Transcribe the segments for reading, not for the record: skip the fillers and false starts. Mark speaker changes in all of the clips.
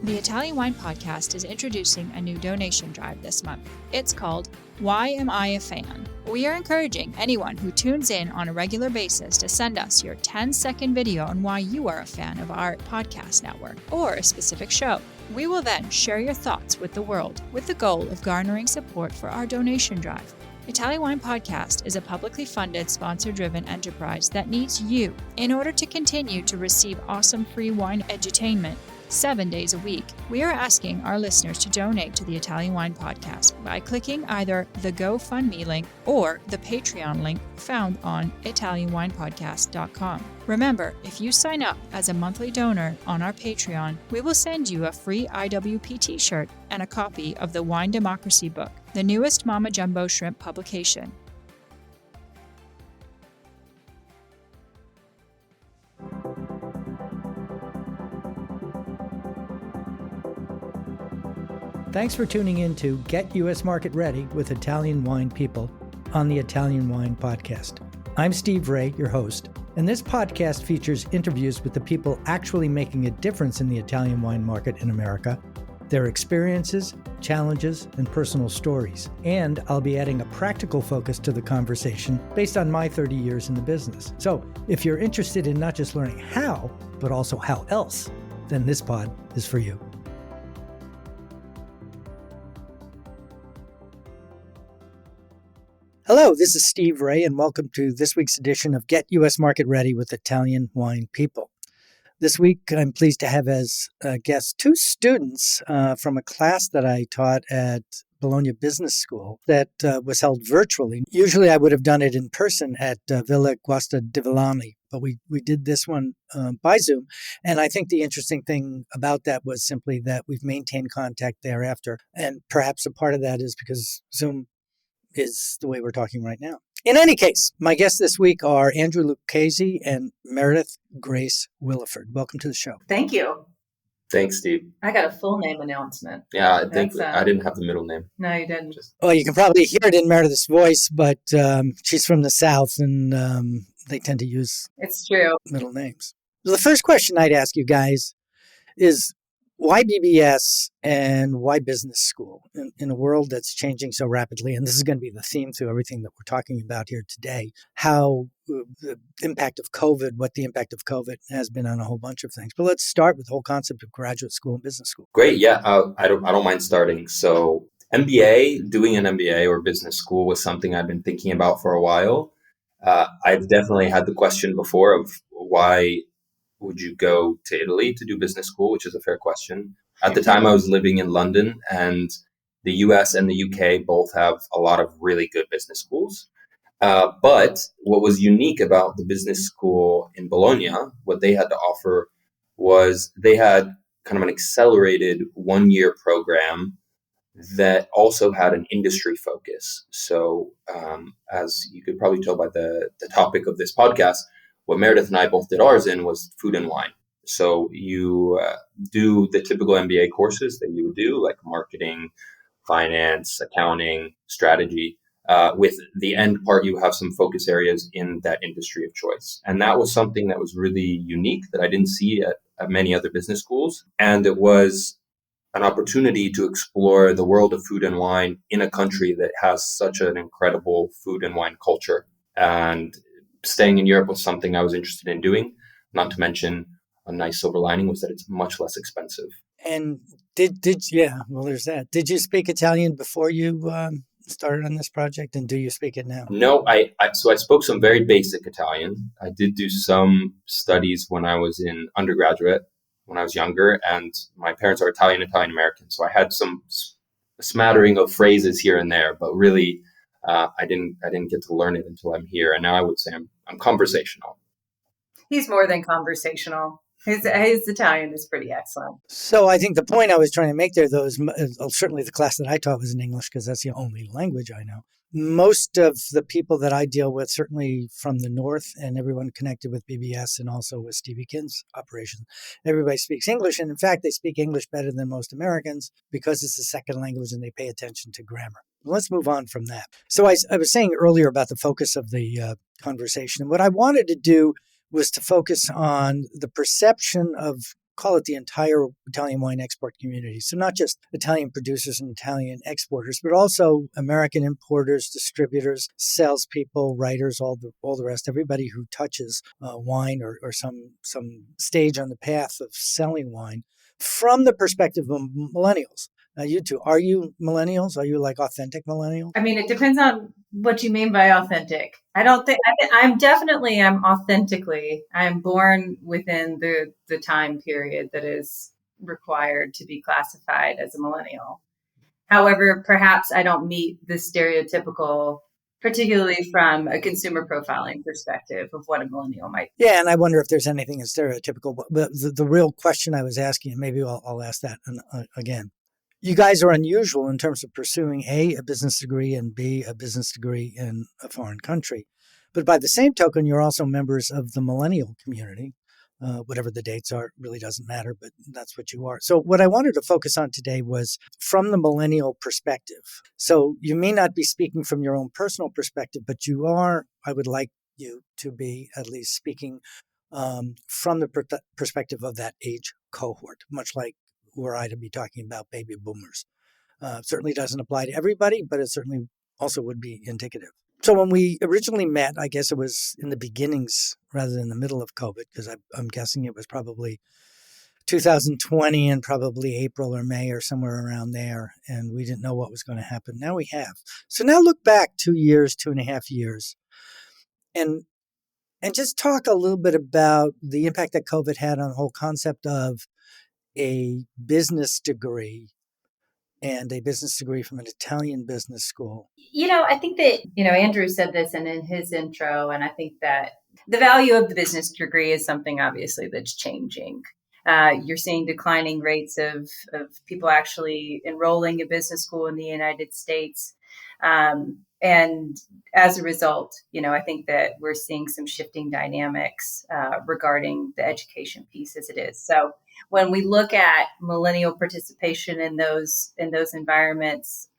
Speaker 1: The Italian Wine Podcast is introducing a new donation drive this month. It's called Why Am I a Fan? We are encouraging anyone who tunes in on a regular basis to send us your 10-second video on why you are a fan of our podcast network or a specific show. We will then share your thoughts with the world with the goal of garnering support for our donation drive. Italian Wine Podcast is a publicly funded, sponsor-driven enterprise that needs you in order to continue to receive awesome free wine edutainment 7 days a week. We are asking our listeners to donate to the Italian Wine Podcast by clicking either the GoFundMe link or the Patreon link found on ItalianWinePodcast.com. Remember, if you sign up as a monthly donor on our Patreon, we will send you a free IWP t-shirt and a copy of the Wine Democracy book, the newest Mama Jumbo Shrimp publication.
Speaker 2: Thanks for tuning in to Get U.S. Market Ready with Italian Wine People on the Italian Wine Podcast. I'm Steve Raye, your host, and this podcast features interviews with the people actually making a difference in the Italian wine market in America, their experiences, challenges, and personal stories. And I'll be adding a practical focus to the conversation based on my 30 years in the business. So if you're interested in not just learning how, but also how else, then this pod is for you. Hello, this is Steve Raye, and welcome to this week's edition of Get U.S. Market Ready with Italian Wine People. This week, I'm pleased to have as guests two students from a class that I taught at Bologna Business School that was held virtually. Usually, I would have done it in person at Villa Guasta di Villani, but we did this one by Zoom. And I think the interesting thing about that was simply that we've maintained contact thereafter. And perhaps a part of that is because Zoom is the way we're talking right now. In any case, my guests this week are Andrew Lucchesi and Meredith Grace Williford. Welcome to the show.
Speaker 3: Thank you.
Speaker 4: Thanks, Steve.
Speaker 3: I got a full name announcement.
Speaker 4: Yeah, I think I didn't have the middle name.
Speaker 3: No, you didn't.
Speaker 2: Well, you can probably hear it in Meredith's voice, but she's from the South, and they tend to use
Speaker 3: it's true
Speaker 2: middle names. So the first question I'd ask you guys is, why BBS and why business school in a world that's changing so rapidly? And this is going to be the theme through everything that we're talking about here today, how the impact of COVID, what the impact of COVID has been on a whole bunch of things. But let's start with the whole concept of graduate school and business school.
Speaker 4: Great. Yeah, I don't mind starting. So doing an MBA or business school was something I've been thinking about for a while. I've definitely had the question before of why would you go to Italy to do business school, which is a fair question. At the time, I was living in London, and the US and the UK both have a lot of really good business schools. But what was unique about the business school in Bologna, what they had to offer was they had kind of an accelerated one-year program that also had an industry focus. So as you could probably tell by the topic of this podcast, what Meredith and I both did ours in was food and wine. So you do the typical MBA courses that you would do, like marketing, finance, accounting, strategy. With the end part, you have some focus areas in that industry of choice. And that was something that was really unique that I didn't see at many other business schools. And it was an opportunity to explore the world of food and wine in a country that has such an incredible food and wine culture. And staying in Europe was something I was interested in doing, not to mention a nice silver lining was that it's much less expensive.
Speaker 2: And there's that. Did you speak Italian before you started on this project, and do you speak it now?
Speaker 4: No, so I spoke some very basic Italian. I did do some studies when I was in undergraduate, when I was younger, and my parents are Italian American, so I had some smattering of phrases here and there, but really I didn't get to learn it until I'm here, and now I would say I'm conversational.
Speaker 3: He's more than conversational. His Italian is pretty excellent.
Speaker 2: So I think the point I was trying to make there, though, is certainly the class that I taught was in English because that's the only language I know. Most of the people that I deal with, certainly from the North, and everyone connected with BBS and also with Stevie Kinn's operation, everybody speaks English. And in fact, they speak English better than most Americans because it's a second language and they pay attention to grammar. Let's move on from that. So I was saying earlier about the focus of the conversation. And what I wanted to do was to focus on the perception of call it the entire Italian wine export community. So not just Italian producers and Italian exporters, but also American importers, distributors, salespeople, writers, all the rest, everybody who touches wine or some stage on the path of selling wine from the perspective of millennials. Now, you two, are you millennials? Are you like authentic millennials?
Speaker 3: I mean, it depends on what you mean by authentic. I don't think I'm authentically. I'm born within the time period that is required to be classified as a millennial. However, perhaps I don't meet the stereotypical, particularly from a consumer profiling perspective of what a millennial might be.
Speaker 2: Yeah, and I wonder if there's anything as stereotypical. But the real question I was asking, and maybe I'll ask that again. You guys are unusual in terms of pursuing A, a business degree, and B, a business degree in a foreign country. But by the same token, you're also members of the millennial community. Whatever the dates are, really doesn't matter, but that's what you are. So what I wanted to focus on today was from the millennial perspective. So you may not be speaking from your own personal perspective, but you are, I would like you to be at least speaking from the perspective of that age cohort, much like were I to be talking about baby boomers. Certainly doesn't apply to everybody, but it certainly also would be indicative. So when we originally met, I guess it was in the beginnings rather than the middle of COVID, because I'm guessing it was probably 2020 and probably April or May or somewhere around there. And we didn't know what was going to happen. Now we have. So now look back 2.5 years, and just talk a little bit about the impact that COVID had on the whole concept of a business degree and a business degree from an Italian business school.
Speaker 3: I think that, Andrew said this in his intro, and I think that the value of the business degree is something obviously that's changing. You're seeing declining rates of people actually enrolling in business school in the United States. And as a result, I think that we're seeing some shifting dynamics regarding the education piece as it is. So when we look at millennial participation in those environments,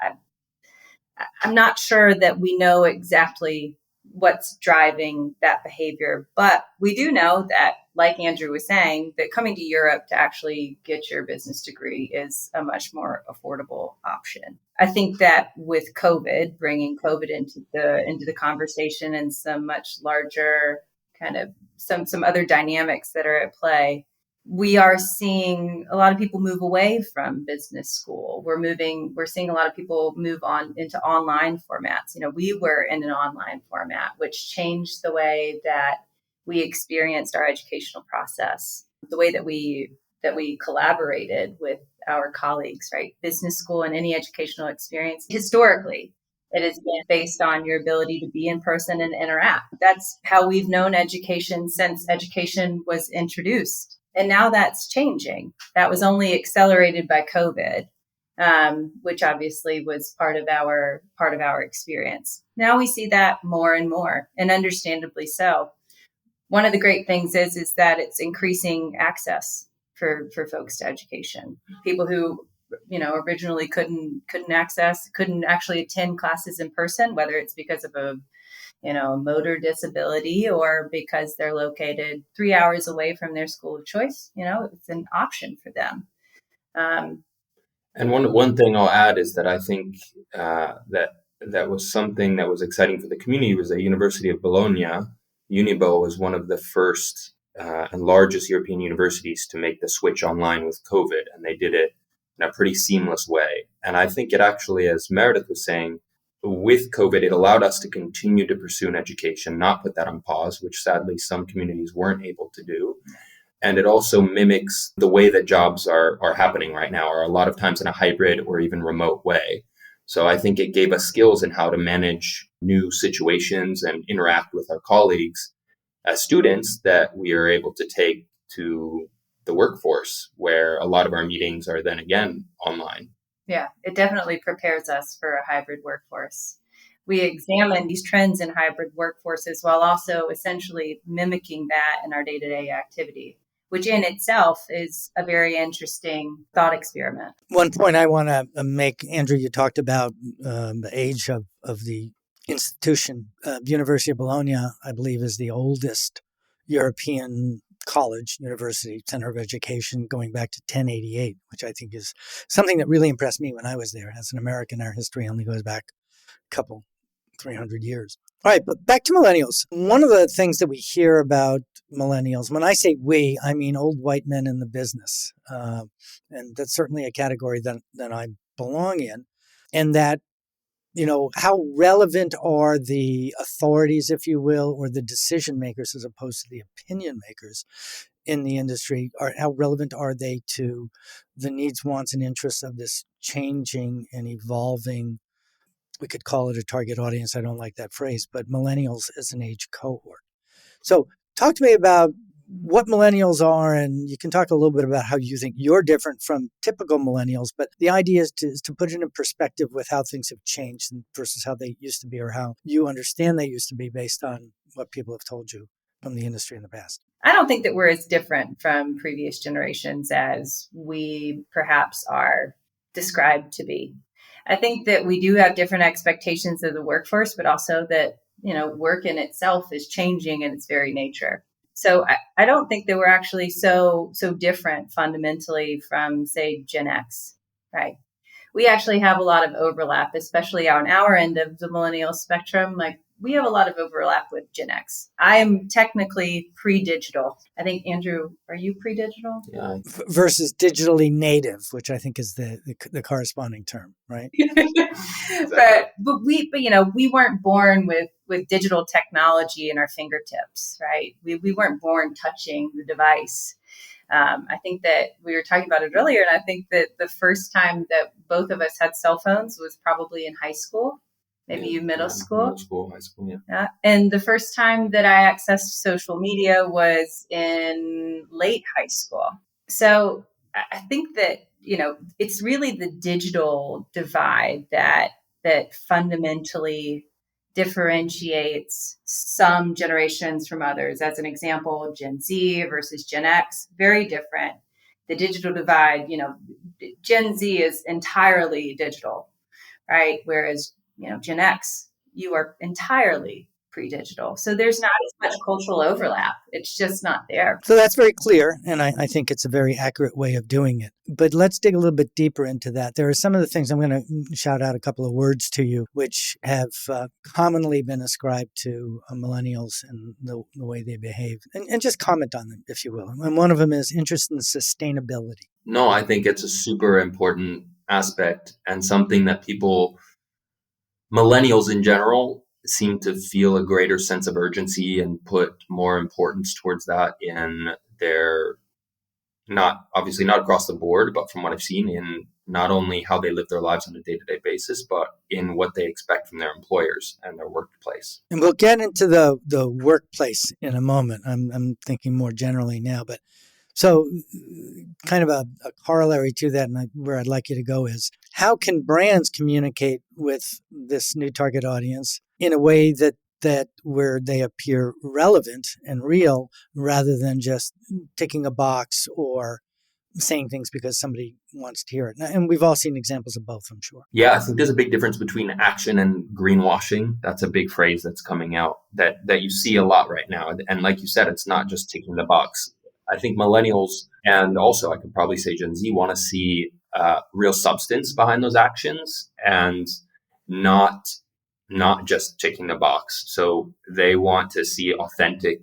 Speaker 3: I'm not sure that we know exactly what's driving that behavior, but we do know that, like Andrew was saying, that coming to Europe to actually get your business degree is a much more affordable option. I think that with COVID, bringing COVID into the conversation and some much larger kind of some other dynamics that are at play, we are seeing a lot of people move away from business school. We're seeing a lot of people move on into online formats. We were in an online format, which changed the way that we experienced our educational process, the way that we collaborated with our colleagues, right? Business school and any educational experience, historically, it has been based on your ability to be in person and interact. That's how we've known education since education was introduced. And now that's changing. That was only accelerated by COVID, which obviously was part of our experience. Now we see that more and more, and understandably so. One of the great things is that it's increasing access for folks to education. People who originally couldn't actually attend classes in person, whether it's because of a motor disability or because they're located 3 hours away from their school of choice. It's an option for them.
Speaker 4: And one thing I'll add is that I think that was something that was exciting for the community was that University of Bologna, Unibo, was one of the first and largest European universities to make the switch online with COVID, and they did it in a pretty seamless way. And I think it actually, as Meredith was saying, with COVID, it allowed us to continue to pursue an education, not put that on pause, which sadly some communities weren't able to do. And it also mimics the way that jobs are happening right now, or a lot of times in a hybrid or even remote way. So I think it gave us skills in how to manage new situations and interact with our colleagues as students that we are able to take to the workforce, where a lot of our meetings are then again online.
Speaker 3: Yeah, it definitely prepares us for a hybrid workforce. We examine these trends in hybrid workforces while also essentially mimicking that in our day-to-day activity, which in itself is a very interesting thought experiment.
Speaker 2: One point I want to make, Andrew, you talked about the age of the institution. The University of Bologna, I believe, is the oldest European college, university, center of education going back to 1088, which I think is something that really impressed me when I was there. As an American, our history only goes back a couple, 300 years. All right, but back to millennials. One of the things that we hear about millennials, when I say we, I mean old white men in the business. And that's certainly a category that I belong in. And that, how relevant are the authorities, if you will, or the decision makers as opposed to the opinion makers in the industry? Or how relevant are they to the needs, wants, and interests of this changing and evolving, we could call it a target audience. I don't like that phrase, but millennials as an age cohort. So talk to me about what millennials are, and you can talk a little bit about how you think you're different from typical millennials. But the idea is to put it in perspective with how things have changed versus how they used to be, or how you understand they used to be based on what people have told you from the industry in the past.
Speaker 3: I don't think that we're as different from previous generations as we perhaps are described to be. I think that we do have different expectations of the workforce, but also that, work in itself is changing in its very nature. So I don't think that we're actually so different fundamentally from, say, Gen X, right? We actually have a lot of overlap, especially on our end of the millennial spectrum. Like, we have a lot of overlap with Gen X. I'm technically pre-digital. I think, Andrew, are you pre-digital?
Speaker 4: Yeah.
Speaker 2: Versus digitally native, which I think is the corresponding term, right?
Speaker 3: but we weren't born with digital technology in our fingertips, right? We weren't born touching the device. I think that we were talking about it earlier, and I think that the first time that both of us had cell phones was probably in high school, maybe middle school.
Speaker 4: Middle school, high school,
Speaker 3: yeah. And the first time that I accessed social media was in late high school. So I think that, it's really the digital divide that fundamentally differentiates some generations from others. As an example, Gen Z versus Gen X, very different. The digital divide, Gen Z is entirely digital, right? Whereas, Gen X, you are entirely pre-digital. So there's not as much cultural overlap. It's just not there.
Speaker 2: So that's very clear, and I think it's a very accurate way of doing it. But let's dig a little bit deeper into that. There are some of the things, I'm going to shout out a couple of words to you, which have commonly been ascribed to millennials and the way they behave. And just comment on them, if you will. And one of them is interest in sustainability.
Speaker 4: No, I think it's a super important aspect and something that millennials in general, seem to feel a greater sense of urgency and put more importance towards that in their, not across the board, but from what I've seen, in not only how they live their lives on a day-to-day basis, but in what they expect from their employers and their workplace.
Speaker 2: And we'll get into the workplace in a moment. I'm thinking more generally now, but so kind of a corollary to that, and where I'd like you to go is, how can brands communicate with this new target audience in a way that where they appear relevant and real, rather than just ticking a box or saying things because somebody wants to hear it? And we've all seen examples of both, I'm sure.
Speaker 4: Yeah, I think there's a big difference between action and greenwashing. That's a big phrase that's coming out that you see a lot right now. And like you said, it's not just ticking the box. I think millennials, and also I could probably say Gen Z, want to see real substance behind those actions, and not just ticking the box. So they want to see authentic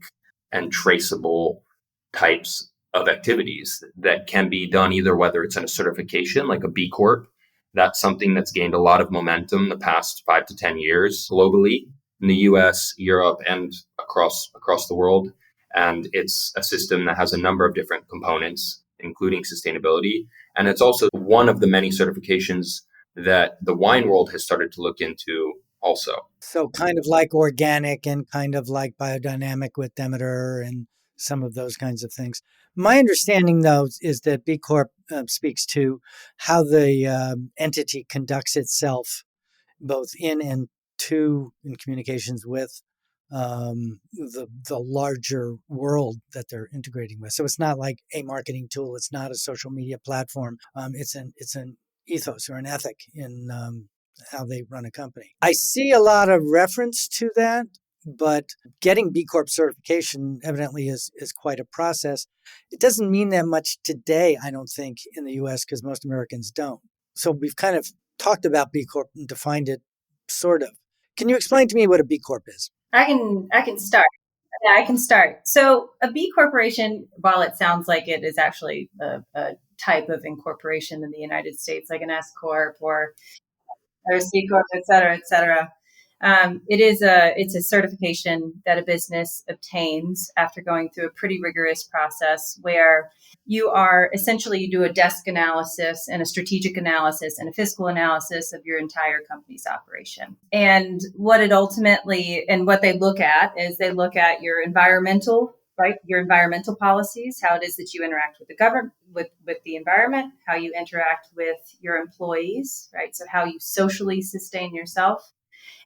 Speaker 4: and traceable types of activities that can be done, either whether it's in a certification like a B Corp. That's something that's gained a lot of momentum the past 5 to 10 years globally, in the US, Europe, and across the world. And it's a system that has a number of different components, including sustainability. And it's also one of the many certifications that the wine world has started to look into also.
Speaker 2: So kind of like organic and kind of like biodynamic with Demeter and some of those kinds of things. My understanding, though, is that B Corp speaks to how the entity conducts itself, both in and in communications with the larger world that they're integrating with. So it's not like a marketing tool. It's not a social media platform. It's an ethos or an ethic in how they run a company. I see a lot of reference to that, but getting B Corp certification evidently is quite a process. It doesn't mean that much today, I don't think, in the US because most Americans don't. So we've kind of talked about B Corp and defined it, sort of. Can you explain to me what a B Corp is?
Speaker 3: I can start. Yeah, I can start. So a B corporation, while it sounds like it is actually a type of incorporation in the United States, like an S corp or C corp, et cetera, et cetera. It's a certification that a business obtains after going through a pretty rigorous process where you do a desk analysis and a strategic analysis and a fiscal analysis of your entire company's operation. And what they look at is they look at your environmental, right? Your environmental policies, how it is that you interact with the government, with the environment, how you interact with your employees, right? So how you socially sustain yourself.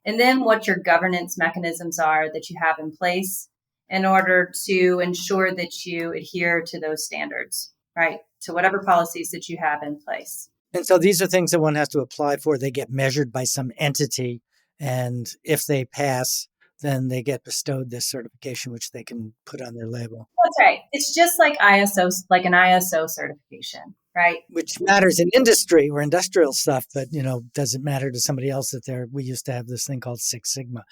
Speaker 3: And then what your governance mechanisms are that you have in place in order to ensure that you adhere to those standards, right? To whatever policies that you have in place.
Speaker 2: And so these are things that one has to apply for. They get measured by some entity. And if they pass, then they get bestowed this certification, which they can put on their label.
Speaker 3: That's right. It's just like like an ISO certification, right?
Speaker 2: Which matters in industry or industrial stuff, but, doesn't matter to somebody else that we used to have this thing called Six Sigma.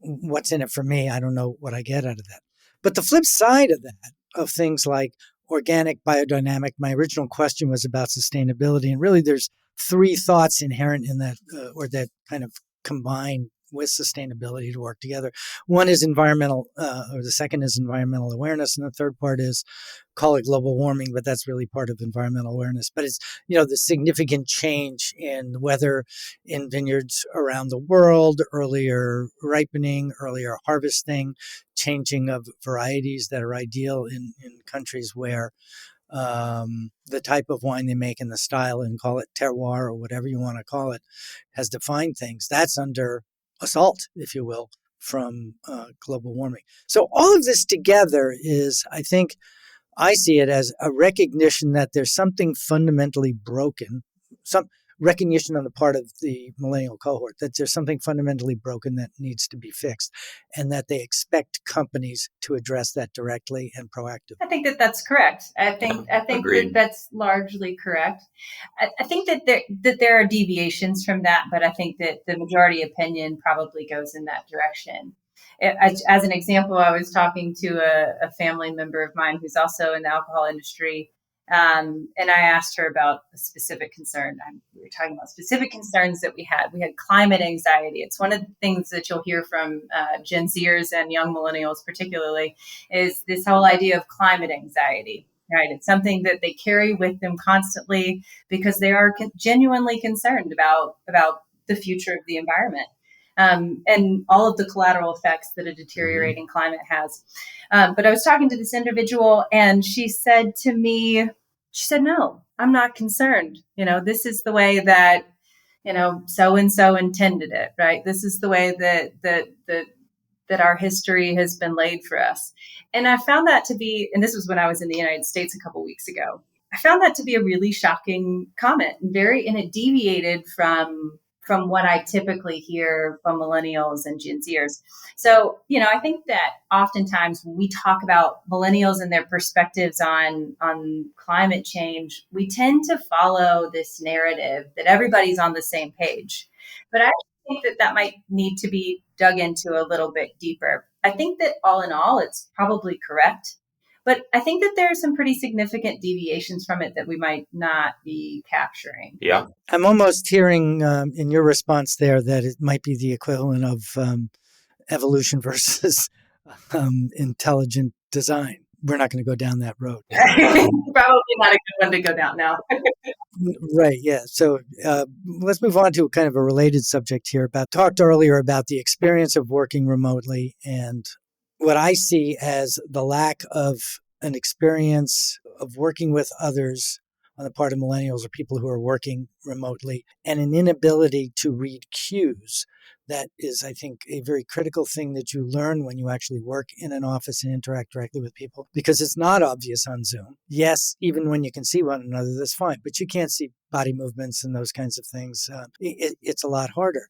Speaker 2: What's in it for me? I don't know what I get out of that. But the flip side of that, of things like organic, biodynamic, my original question was about sustainability. And really there's three thoughts inherent in that, or that kind of combine with sustainability to work together. One is environmental, or the second is environmental awareness. And the third part is, call it global warming, but that's really part of environmental awareness. But it's, the significant change in weather in vineyards around the world, earlier ripening, earlier harvesting, changing of varieties that are ideal in countries where the type of wine they make and the style, and call it terroir or whatever you want to call it, has defined things. That's under assault, if you will, from global warming. So all of this together is, I see it as a recognition that there's something fundamentally broken, some recognition on the part of the millennial cohort that there's something fundamentally broken that needs to be fixed, and that they expect companies to address that directly and proactively.
Speaker 3: I think that that's correct. I think that that's largely correct. I think that there are deviations from that, but I think that the majority opinion probably goes in that direction. As an example, I was talking to a family member of mine who's also in the alcohol industry. And I asked her about a specific concern. We were talking about specific concerns that we had. We had climate anxiety. It's one of the things that you'll hear from Gen Zers and young millennials particularly, is this whole idea of climate anxiety, right? It's something that they carry with them constantly because they are genuinely concerned about the future of the environment. And all of the collateral effects that a deteriorating climate has. But I was talking to this individual, and she said to me, no, I'm not concerned. This is the way that, so-and-so intended it, right? This is the way that our history has been laid for us. And I found that to be, and this was when I was in the United States a couple weeks ago, I found that to be a really shocking comment, and it deviated from what I typically hear from millennials and Gen Zers. So, I think that oftentimes when we talk about millennials and their perspectives on climate change, we tend to follow this narrative that everybody's on the same page. But I think that might need to be dug into a little bit deeper. I think that all in all, it's probably correct. But I think that there are some pretty significant deviations from it that we might not be capturing.
Speaker 4: Yeah.
Speaker 2: I'm almost hearing in your response there that it might be the equivalent of evolution versus intelligent design. We're not going to go down that road.
Speaker 3: Probably not a good one to go down now.
Speaker 2: Right. Yeah. So let's move on to kind of a related subject here. Talked earlier about the experience of working remotely, and what I see as the lack of an experience of working with others on the part of millennials or people who are working remotely, and an inability to read cues. That is, I think, a very critical thing that you learn when you actually work in an office and interact directly with people, because it's not obvious on Zoom. Yes, even when you can see one another, that's fine, but you can't see body movements and those kinds of things. It's a lot harder.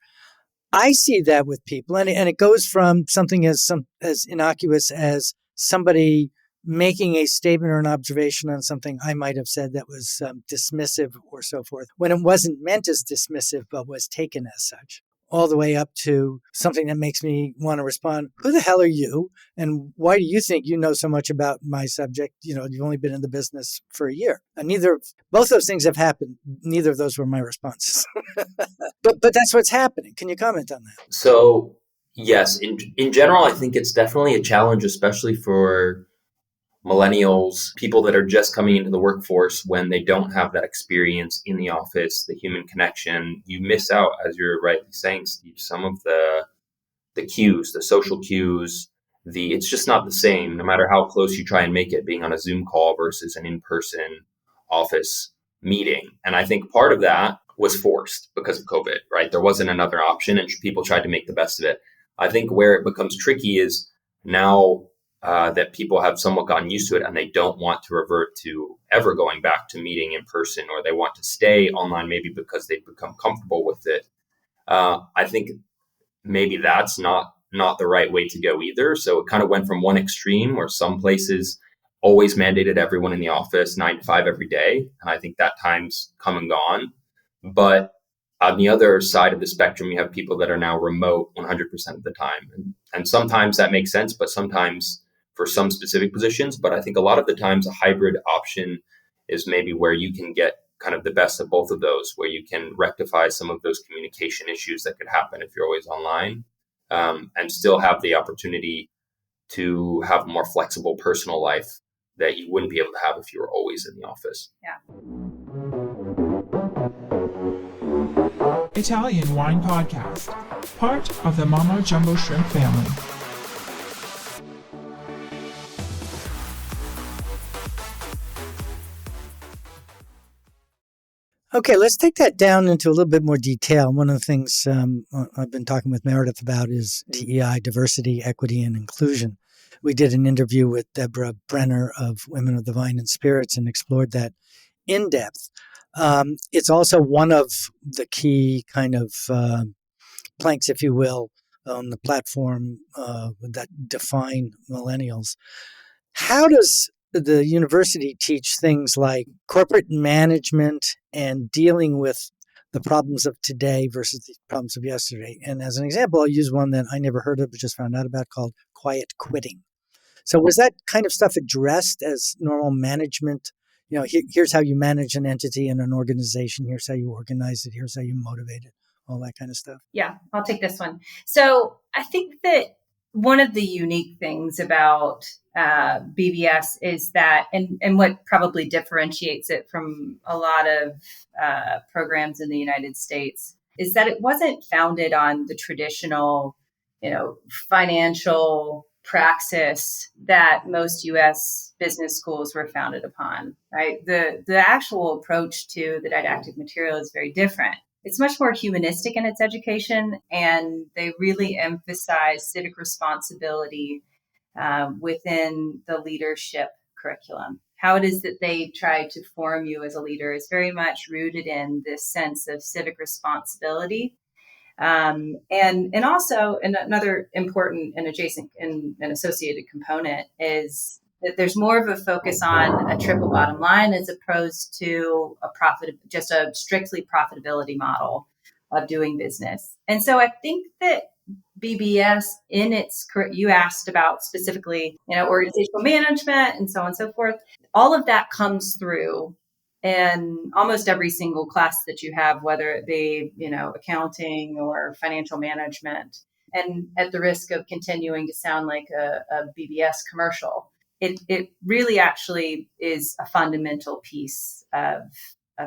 Speaker 2: I see that with people, and it goes from something as innocuous as somebody making a statement or an observation on something I might have said that was dismissive or so forth, when it wasn't meant as dismissive but was taken as such, all the way up to something that makes me want to respond, who the hell are you? And why do you think you know so much about my subject? You've only been in the business for a year. And both those things have happened. Neither of those were my responses. But that's what's happening. Can you comment on that?
Speaker 4: So yes, in general, I think it's definitely a challenge, especially for millennials, people that are just coming into the workforce when they don't have that experience in the office, the human connection. You miss out, as you're rightly saying, Steve, some of the cues, the social cues. It's just not the same, no matter how close you try and make it, being on a Zoom call versus an in-person office meeting. And I think part of that was forced because of COVID, right? There wasn't another option, and people tried to make the best of it. I think where it becomes tricky is now that people have somewhat gotten used to it and they don't want to revert to ever going back to meeting in person, or they want to stay online maybe because they've become comfortable with it. I think maybe that's not the right way to go either. So it kind of went from one extreme where some places always mandated everyone in the office 9 to 5 every day. And I think that time's come and gone. But on the other side of the spectrum, you have people that are now remote 100% of the time. And sometimes that makes sense, but sometimes for some specific positions. But I think a lot of the times a hybrid option is maybe where you can get kind of the best of both of those, where you can rectify some of those communication issues that could happen if you're always online, and still have the opportunity to have a more flexible personal life that you wouldn't be able to have if you were always in the office.
Speaker 3: Yeah.
Speaker 5: Italian Wine Podcast, part of the Mama Jumbo Shrimp family.
Speaker 2: Okay, let's take that down into a little bit more detail. One of the things I've been talking with Meredith about is DEI, diversity, equity, and inclusion. We did an interview with Deborah Brenner of Women of the Vine and Spirits and explored that in depth. It's also one of the key kind of planks, if you will, on the platform that define millennials. How does the university teach things like corporate management and dealing with the problems of today versus the problems of yesterday? And as an example, I'll use one that I never heard of but just found out about called quiet quitting. So was that kind of stuff addressed as normal management? Here's how you manage an entity and an organization. Here's how you organize it. Here's how you motivate it. All that kind of stuff.
Speaker 3: Yeah, I'll take this one. So I think that one of the unique things about BBS is that, and what probably differentiates it from a lot of programs in the United States, is that it wasn't founded on the traditional, financial praxis that most U.S. business schools were founded upon, right? The actual approach to the didactic material is very different. It's much more humanistic in its education, and they really emphasize civic responsibility within the leadership curriculum. How it is that they try to form you as a leader is very much rooted in this sense of civic responsibility. And also another important and adjacent and associated component is that there's more of a focus on a triple bottom line as opposed to just a strictly profitability model of doing business. And so I think that BBS you asked about specifically, organizational management and so on and so forth. All of that comes through in almost every single class that you have, whether it be, accounting or financial management. And at the risk of continuing to sound like a BBS commercial, it really actually is a fundamental piece of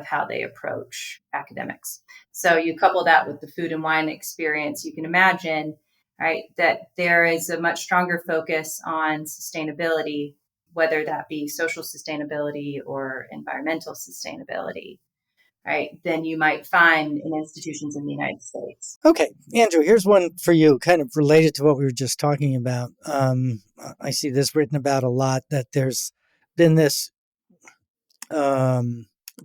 Speaker 3: how they approach academics. So you couple that with the food and wine experience, you can imagine, right, that there is a much stronger focus on sustainability, whether that be social sustainability or environmental sustainability, right, than you might find in institutions in the United States.
Speaker 2: Okay, Andrew, here's one for you, kind of related to what we were just talking about. I see this written about a lot, that there's been this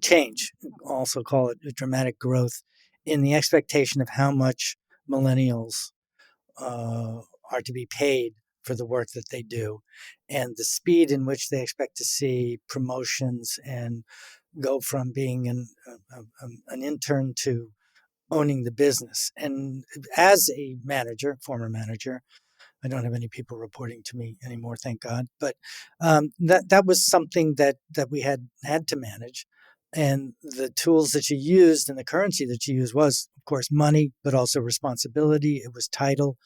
Speaker 2: change, also call it a dramatic growth, in the expectation of how much millennials are to be paid for the work that they do, and the speed in which they expect to see promotions and go from being an intern to owning the business. And as a manager, former manager, I don't have any people reporting to me anymore, thank God. But that was something that we had to manage. And the tools that you used and the currency that you used was, of course, money, but also responsibility. It was title.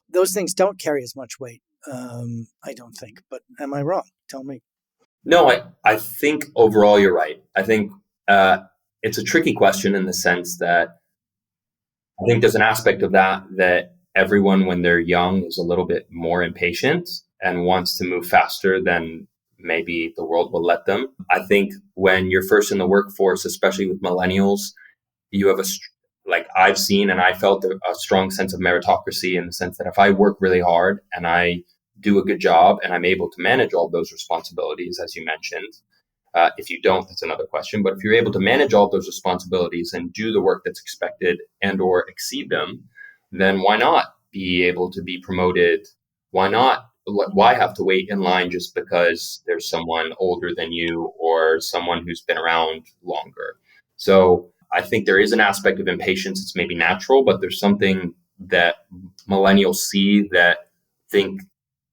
Speaker 2: Those things don't carry as much weight, I don't think. But am I wrong? Tell me.
Speaker 4: No, I think overall you're right. I think it's a tricky question in the sense that I think there's an aspect of that everyone, when they're young, is a little bit more impatient and wants to move faster than maybe the world will let them. I think when you're first in the workforce, especially with millennials, you have like I've seen and I felt a strong sense of meritocracy, in the sense that if I work really hard and I do a good job and I'm able to manage all those responsibilities, as you mentioned, if you don't, that's another question. But if you're able to manage all those responsibilities and do the work that's expected and or exceed them, then why not be able to be promoted? Why have to wait in line just because there's someone older than you or someone who's been around longer? So I think there is an aspect of impatience. It's maybe natural, but there's something that millennials see that think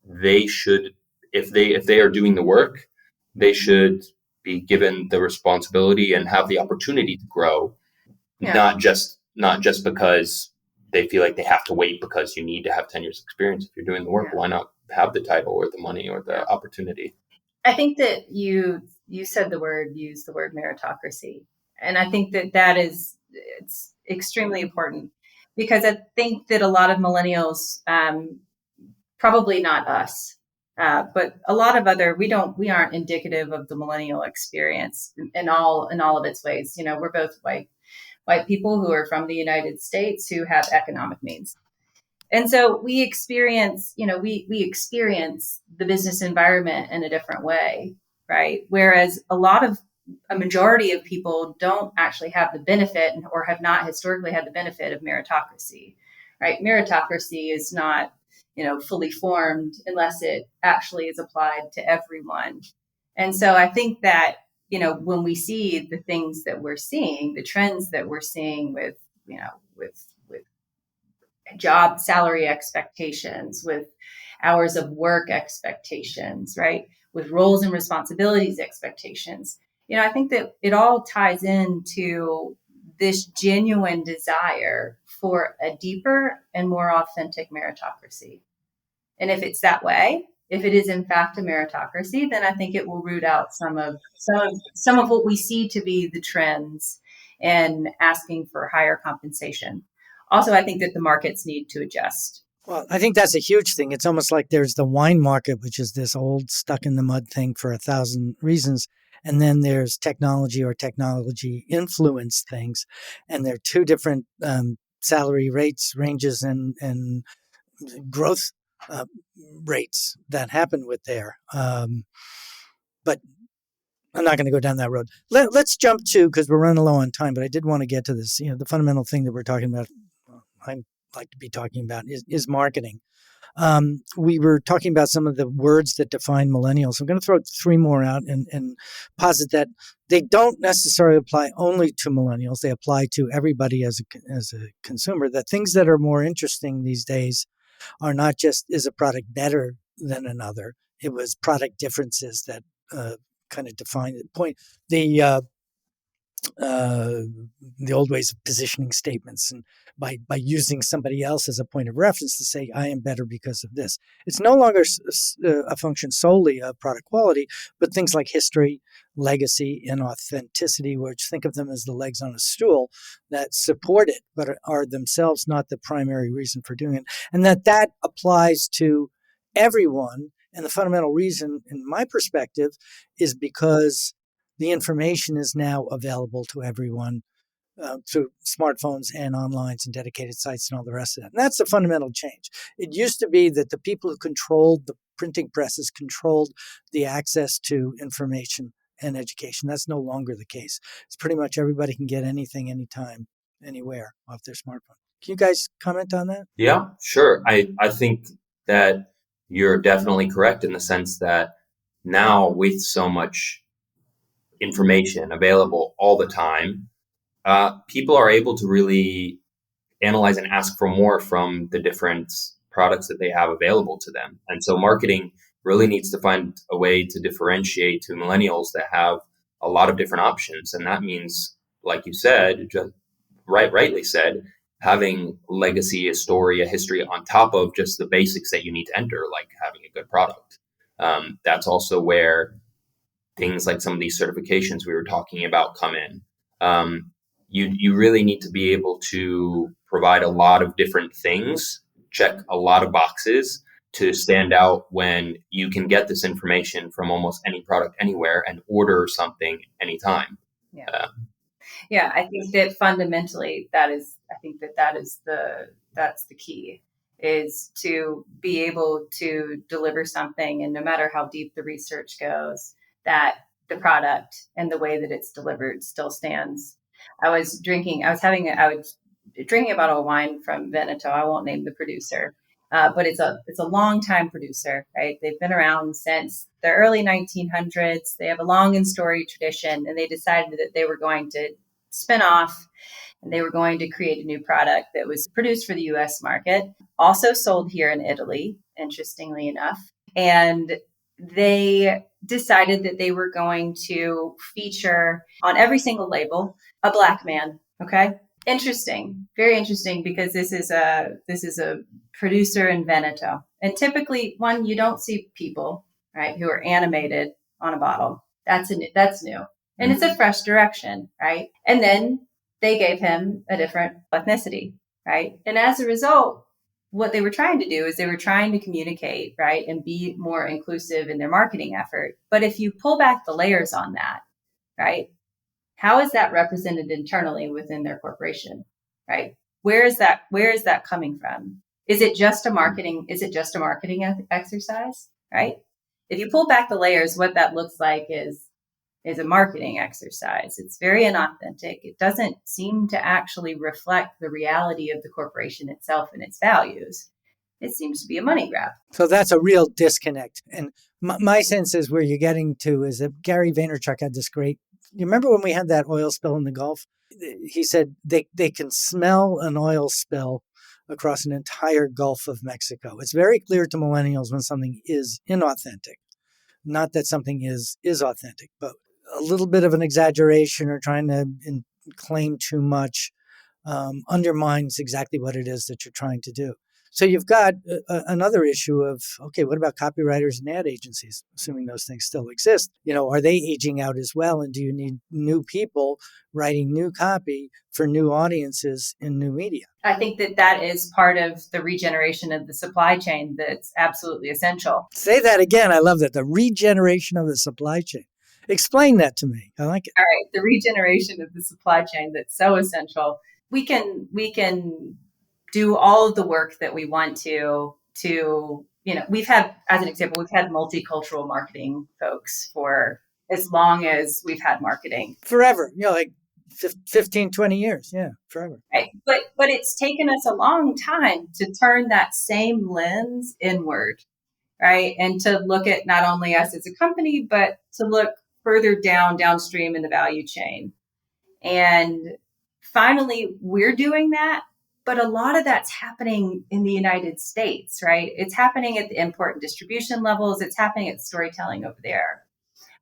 Speaker 4: they should, if they are doing the work, they should be given the responsibility and have the opportunity to grow, not just because they feel like they have to wait because you need to have 10 years experience. If you're doing the work, why not have the title or the money or the opportunity?
Speaker 3: I think that you used the word meritocracy. And I think it's extremely important, because I think that a lot of millennials, probably not us, but a lot of we aren't indicative of the millennial experience in all of its ways. We're both white people who are from the United States who have economic means. And so we experience the business environment in a different way, right? Whereas a majority of people don't actually have the benefit, or have not historically had the benefit of meritocracy, right? Meritocracy is not, fully formed unless it actually is applied to everyone. And so I think that, when we see the things that we're seeing, the trends that we're seeing with job salary expectations, with hours of work expectations, right? With roles and responsibilities expectations. I think that it all ties into this genuine desire for a deeper and more authentic meritocracy. And if it's that way, if it is in fact a meritocracy, then I think it will root out some of what we see to be the trends and asking for higher compensation. Also, I think that the markets need to adjust.
Speaker 2: Well, I think that's a huge thing. It's almost like there's the wine market, which is this old stuck in the mud thing for 1,000 reasons. And then there's technology or technology influenced things. And there are two different salary rates, ranges, and growth rates that happen with there. But I'm not going to go down that road. Let's jump to, because we're running low on time, but I did want to get to this. The fundamental thing that we're talking about, I like to be talking about, is marketing. We were talking about some of the words that define millennials. I'm going to throw three more out and posit that they don't necessarily apply only to millennials. They apply to everybody as a consumer. That things that are more interesting these days are not just, is a product better than another? It was product differences that kind of define the point. The old ways of positioning statements, and by using somebody else as a point of reference to say, I am better because of this. It's no longer a function solely of product quality, but things like history, legacy, and authenticity, which think of them as the legs on a stool that support it, but are themselves not the primary reason for doing it. And that applies to everyone. And the fundamental reason, in my perspective, is because the information is now available to everyone through smartphones and online and dedicated sites and all the rest of that. And that's the fundamental change. It used to be that the people who controlled the printing presses controlled the access to information and education. That's no longer the case. It's pretty much everybody can get anything, anytime, anywhere off their smartphone. Can you guys comment on that?
Speaker 4: Yeah, sure. I think that you're definitely correct in the sense that now with so much information available all the time, people are able to really analyze and ask for more from the different products that they have available to them. And so marketing really needs to find a way to differentiate to millennials that have a lot of different options. And that means, like you said, just rightly said, having legacy, a story, a history on top of just the basics that you need to enter, like having a good product. That's also where things like some of these certifications we were talking about come in. You really need to be able to provide a lot of different things, check a lot of boxes to stand out when you can get this information from almost any product anywhere and order something anytime.
Speaker 3: Yeah. Yeah, I think that fundamentally that's the key, is to be able to deliver something, and no matter how deep the research goes, that the product and the way that it's delivered still stands. I was drinking a bottle of wine from Veneto. I won't name the producer, but it's a long time producer, right? They've been around since the early 1900s. They have a long and storied tradition, and they decided that they were going to spin off, and they were going to create a new product that was produced for the US market, also sold here in Italy, interestingly enough. And they decided that they were going to feature on every single label a Black man. Okay. Interesting. Very interesting, because this is a producer in Veneto. And typically, you don't see people, right, who are animated on a bottle. That's new. And it's a fresh direction, right? And then they gave him a different ethnicity, right? And as a result, what they were trying to do is they were trying to communicate, right, and be more inclusive in their marketing effort. But if you pull back the layers on that, right, how is that represented internally within their corporation, right? Where is that coming from? Is it just a marketing exercise, right? If you pull back the layers, what that looks like is a marketing exercise. It's very inauthentic. It doesn't seem to actually reflect the reality of the corporation itself and its values. It seems to be a money grab.
Speaker 2: So that's a real disconnect. And my sense is where you're getting to is that Gary Vaynerchuk had this great, you remember when we had that oil spill in the Gulf? He said they can smell an oil spill across an entire Gulf of Mexico. It's very clear to millennials when something is inauthentic. Not that something is authentic, but a little bit of an exaggeration or trying to claim too much undermines exactly what it is that you're trying to do. So you've got another issue of, okay, what about copywriters and ad agencies, assuming those things still exist? Are they aging out as well? And do you need new people writing new copy for new audiences in new media?
Speaker 3: I think that is part of the regeneration of the supply chain that's absolutely essential.
Speaker 2: Say that again. I love that. The regeneration of the supply chain. Explain that to me. I like it.
Speaker 3: All right. The regeneration of the supply chain that's so essential. We can do all of the work that we want to, we've had, as an example, we've had multicultural marketing folks for as long as we've had marketing.
Speaker 2: Forever, like 15, 20 years. Yeah, forever.
Speaker 3: Right. But it's taken us a long time to turn that same lens inward, right? And to look at not only us as a company, but to look further downstream in the value chain. And finally, we're doing that. But a lot of that's happening in the United States, right? It's happening at the import and distribution levels. It's happening at storytelling over there.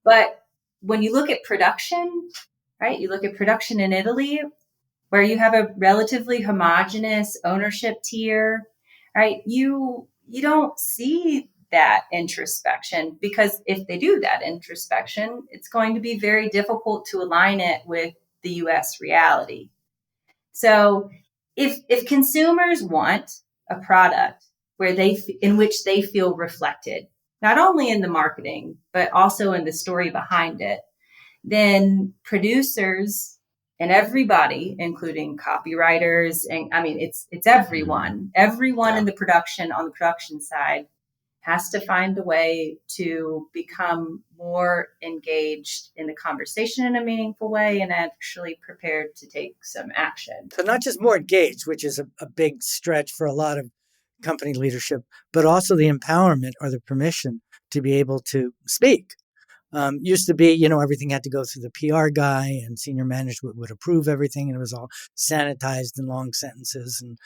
Speaker 3: But when you look at production, right? You look at production in Italy, where you have a relatively homogenous ownership tier, right? You don't see that introspection, because if they do that introspection, it's going to be very difficult to align it with the US reality. So if consumers want a product in which they feel reflected, not only in the marketing, but also in the story behind it, then producers and everybody, including copywriters, and it's everyone in the production, on the production side, has to find a way to become more engaged in the conversation in a meaningful way and actually prepared to take some action.
Speaker 2: So not just more engaged, which is a big stretch for a lot of company leadership, but also the empowerment or the permission to be able to speak. Used to be, everything had to go through the PR guy and senior management would approve everything. And it was all sanitized in long sentences and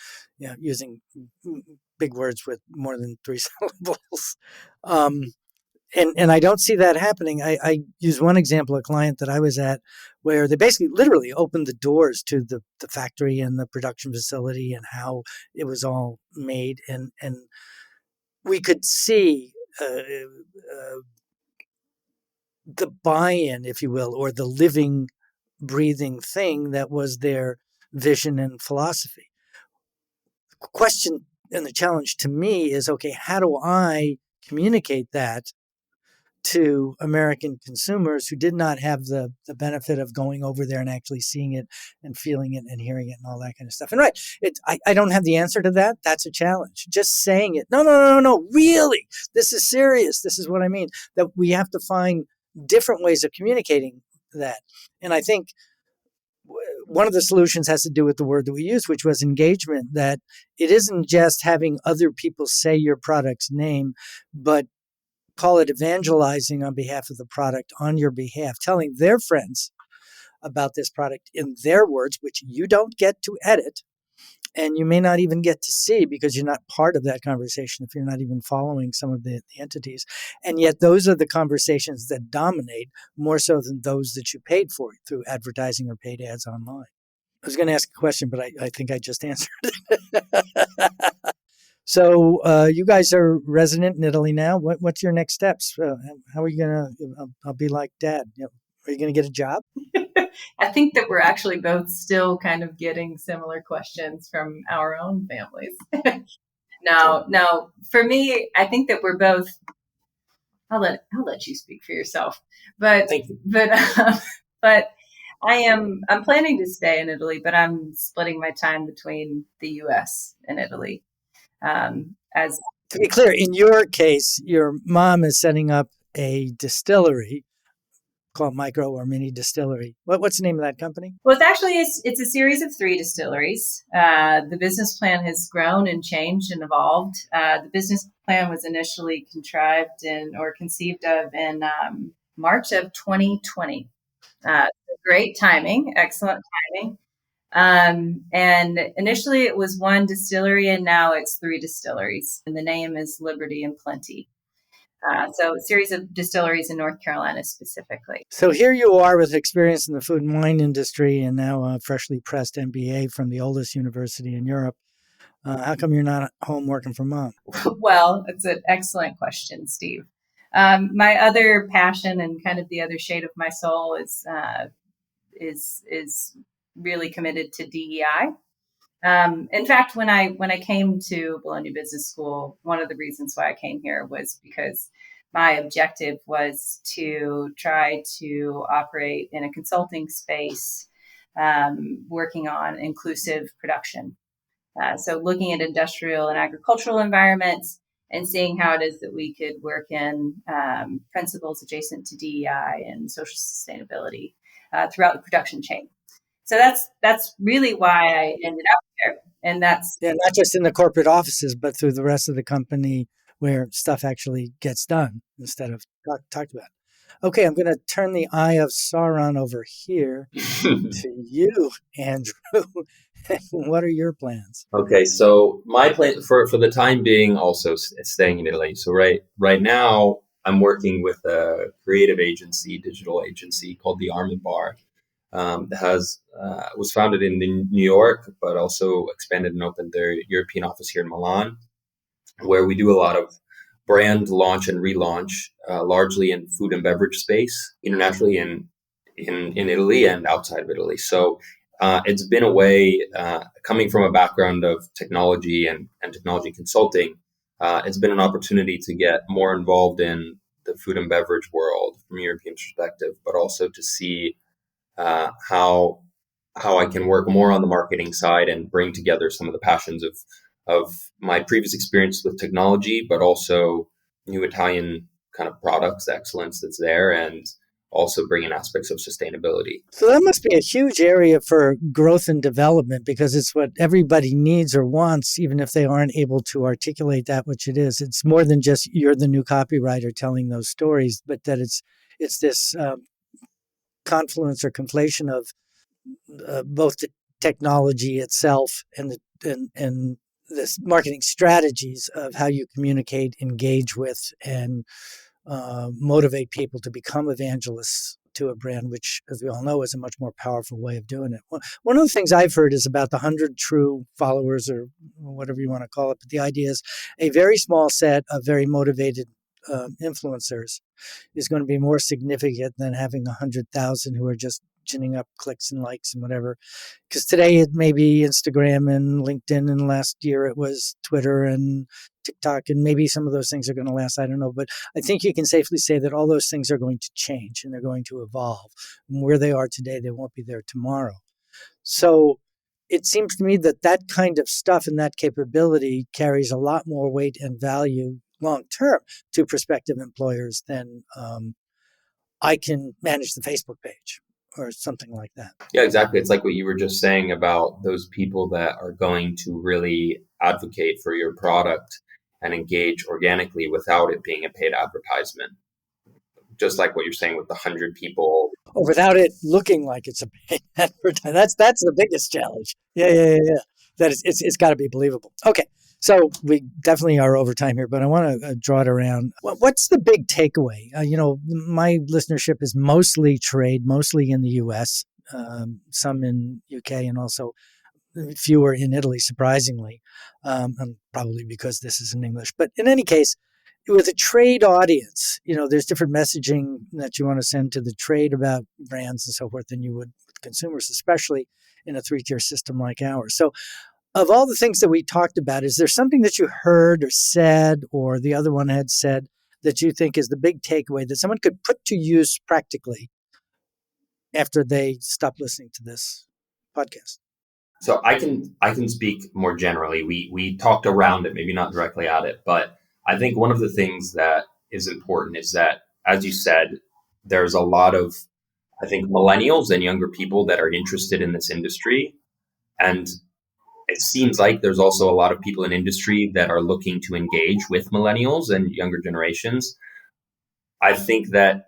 Speaker 2: using big words with more than 3 syllables. And I don't see that happening. I use one example, a client that I was at where they basically literally opened the doors to the factory and the production facility and how it was all made. And we could see the buy-in, if you will, or the living, breathing thing that was their vision and philosophy. The question and the challenge to me is, okay, how do I communicate that to American consumers who did not have the benefit of going over there and actually seeing it and feeling it and hearing it and all that kind of stuff? And right, I don't have the answer to that. That's a challenge. Just saying it. No, really, this is serious. This is what I mean. That we have to find different ways of communicating that. And I think one of the solutions has to do with the word that we used, which was engagement, that it isn't just having other people say your product's name, but call it evangelizing on behalf of the product on your behalf, telling their friends about this product in their words, which you don't get to edit. And you may not even get to see because you're not part of that conversation if you're not even following some of the entities. And yet those are the conversations that dominate more so than those that you paid for through advertising or paid ads online. I was going to ask a question, but I think I just answered it. So you guys are resident in Italy now. What's your next steps? How are you going to, I'll be like Dad. Are you going to get a job?
Speaker 3: I think that we're actually both still kind of getting similar questions from our own families. Now, for me, I think that we're both. I'll let you speak for yourself, but
Speaker 4: Thank you.
Speaker 3: but I'm planning to stay in Italy, but I'm splitting my time between the U.S. and Italy. As
Speaker 2: to be clear, in your case, your mom is setting up a distillery called micro or mini distillery. What's the name of that company?
Speaker 3: Well, it's a series of 3 distilleries. The business plan has grown and changed and evolved. The business plan was initially conceived of in March of 2020. Great timing, excellent timing. And initially it was 1 distillery and now it's 3 distilleries. And the name is Liberty and Plenty. So a series of distilleries in North Carolina specifically.
Speaker 2: So here you are with experience in the food and wine industry and now a freshly pressed MBA from the oldest university in Europe. How come you're not home working for Mom?
Speaker 3: Well, it's an excellent question, Steve. My other passion and kind of the other shade of my soul is really committed to DEI. In fact, when I came to Bologna Business School, one of the reasons why I came here was because my objective was to try to operate in a consulting space, working on inclusive production. So looking at industrial and agricultural environments and seeing how it is that we could work in principles adjacent to DEI and social sustainability throughout the production chain. So that's really why I ended up there. And that's
Speaker 2: not just in the corporate offices, but through the rest of the company where stuff actually gets done instead of talked about. Okay, I'm going to turn the eye of Sauron over here to you, Andrew. What are your plans?
Speaker 4: Okay, so my plan for the time being also staying in Italy. So right now I'm working with a creative agency, digital agency called the Arm and Bar. That was founded in New York, but also expanded and opened their European office here in Milan, where we do a lot of brand launch and relaunch, largely in food and beverage space, internationally in Italy and outside of Italy. So it's been a way, coming from a background of technology and technology consulting, it's been an opportunity to get more involved in the food and beverage world from a European perspective, but also to see how I can work more on the marketing side and bring together some of the passions of my previous experience with technology, but also new Italian kind of products, the excellence that's there, and also bring in aspects of sustainability.
Speaker 2: So that must be a huge area for growth and development, because it's what everybody needs or wants, even if they aren't able to articulate that which it is. It's more than just you're the new copywriter telling those stories, but that it's this confluence or conflation of both the technology itself and this marketing strategies of how you communicate, engage with, and motivate people to become evangelists to a brand, which, as we all know, is a much more powerful way of doing it. One of the things I've heard is about the 100 true followers, or whatever you want to call it. But the idea is a very small set of very motivated influencers is going to be more significant than having 100,000 who are just ginning up clicks and likes and whatever. Because today it may be Instagram and LinkedIn, and last year it was Twitter and TikTok, and maybe some of those things are going to last. I don't know. But I think you can safely say that all those things are going to change and they're going to evolve. And where they are today, they won't be there tomorrow. So it seems to me that that kind of stuff and that capability carries a lot more weight and value long term to prospective employers than I can manage the Facebook page or something like that.
Speaker 4: Yeah, exactly. It's like what you were just saying about those people that are going to really advocate for your product and engage organically without it being a paid advertisement. Just like what you're saying with the 100 people.
Speaker 2: Or without it looking like it's a paid advertisement. That's the biggest challenge. Yeah. That is, it's got to be believable. Okay. So we definitely are over time here, but I want to draw it around. What's the big takeaway? My listenership is mostly trade, mostly in the U.S., some in UK, and also fewer in Italy, surprisingly, and probably because this is in English. But in any case, with a trade audience, there's different messaging that you want to send to the trade about brands and so forth than you would with consumers, especially in a three-tier system like ours. So of all the things that we talked about, is there something that you heard or said or the other one had said that you think is the big takeaway that someone could put to use practically after they stop listening to this podcast?
Speaker 4: So I can speak more generally. We talked around it, maybe not directly at it, but I think one of the things that is important is that, as you said, there's a lot of, I think, millennials and younger people that are interested in this industry. And it seems like there's also a lot of people in industry that are looking to engage with millennials and younger generations. I think that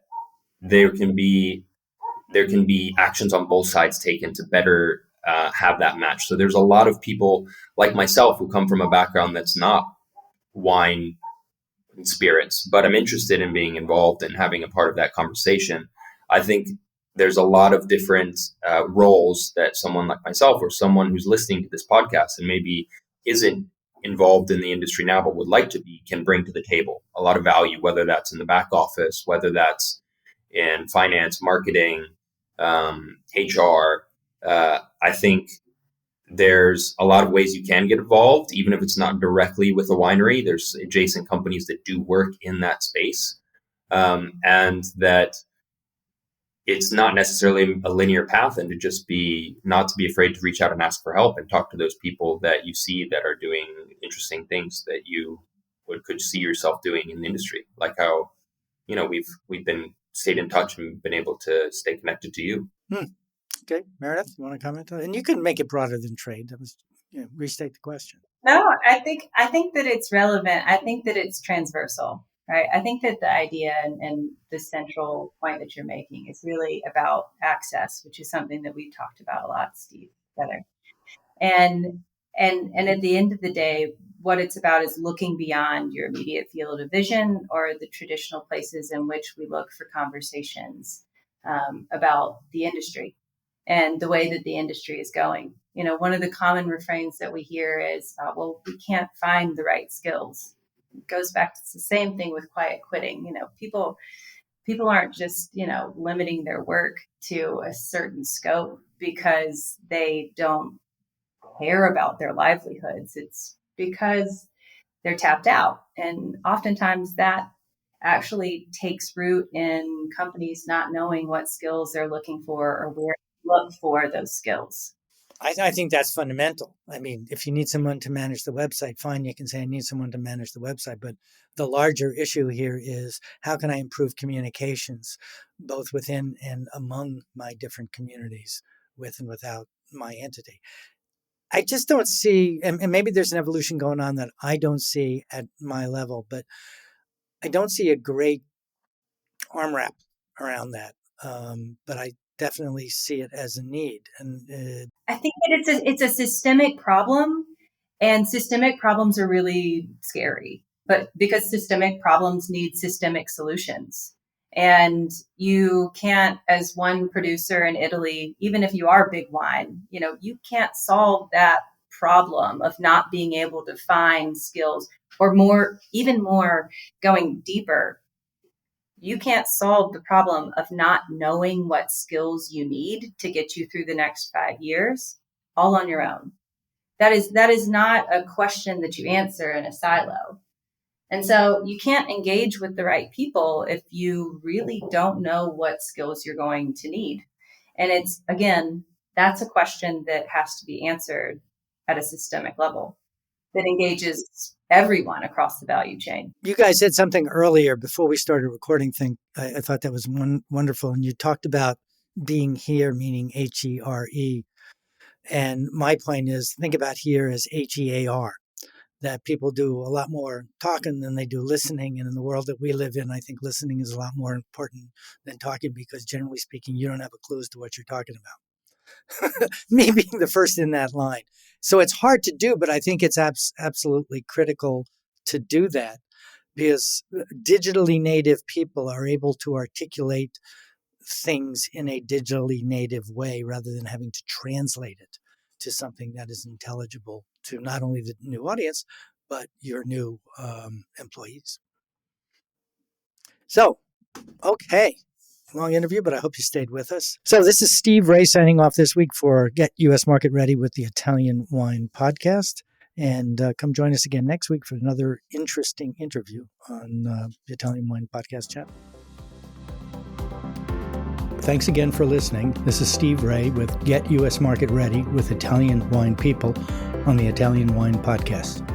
Speaker 4: there can be actions on both sides taken to better have that match. So there's a lot of people like myself who come from a background that's not wine and spirits, but I'm interested in being involved and having a part of that conversation. I think there's a lot of different roles that someone like myself or someone who's listening to this podcast and maybe isn't involved in the industry now but would like to be can bring to the table a lot of value, whether that's in the back office, whether that's in finance, marketing, HR. I think there's a lot of ways you can get involved, even if it's not directly with a winery. There's adjacent companies that do work in that space, and that it's not necessarily a linear path, and to just be not to be afraid to reach out and ask for help and talk to those people that you see that are doing interesting things that you could see yourself doing in the industry, like how we've been stayed in touch and been able to stay connected to you.
Speaker 2: Okay, Meredith, you want to comment on it? And you can make it broader than trade. That was, restate the question.
Speaker 3: No, I think that it's relevant. I think that it's transversal, right? I think that the idea and the central point that you're making is really about access, which is something that we've talked about a lot, Steve, together. And at the end of the day, what it's about is looking beyond your immediate field of vision or the traditional places in which we look for conversations about the industry and the way that the industry is going. One of the common refrains that we hear is, well, we can't find the right skills. It goes back to the same thing with quiet quitting. People aren't just, limiting their work to a certain scope because they don't care about their livelihoods. It's because they're tapped out. And oftentimes that actually takes root in companies not knowing what skills they're looking for or where to look for those skills.
Speaker 2: I think that's fundamental. I mean, if you need someone to manage the website, fine, you can say, I need someone to manage the website. But the larger issue here is how can I improve communications, both within and among my different communities, with and without my entity. I just don't see, and maybe there's an evolution going on that I don't see at my level, but I don't see a great arm wrap around that. But I definitely see it as a need. And
Speaker 3: I think that it's a systemic problem, and systemic problems are really scary. But because systemic problems need systemic solutions, and you can't, as one producer in Italy, even if you are big wine, you can't solve that problem of not being able to find skills, or even more, going deeper. You can't solve the problem of not knowing what skills you need to get you through the next 5 years all on your own. That is not a question that you answer in a silo. And so you can't engage with the right people if you really don't know what skills you're going to need. And that's a question that has to be answered at a systemic level that engages everyone across the value chain.
Speaker 2: You guys said something earlier before we started recording I thought that was wonderful. And you talked about being here, meaning HERE. And my point is, think about here as HEAR, that people do a lot more talking than they do listening. And in the world that we live in, I think listening is a lot more important than talking, because generally speaking, you don't have a clue as to what you're talking about. Me being the first in that line. So it's hard to do, but I think it's absolutely critical to do that, because digitally native people are able to articulate things in a digitally native way rather than having to translate it to something that is intelligible to not only the new audience, but your new employees. So, okay. Long interview, but I hope you stayed with us. So this is Steve Raye signing off this week for Get U.S. Market Ready with the Italian Wine Podcast. And come join us again next week for another interesting interview on the Italian Wine Podcast channel. Thanks again for listening. This is Steve Raye with Get U.S. Market Ready with Italian Wine People on the Italian Wine Podcast.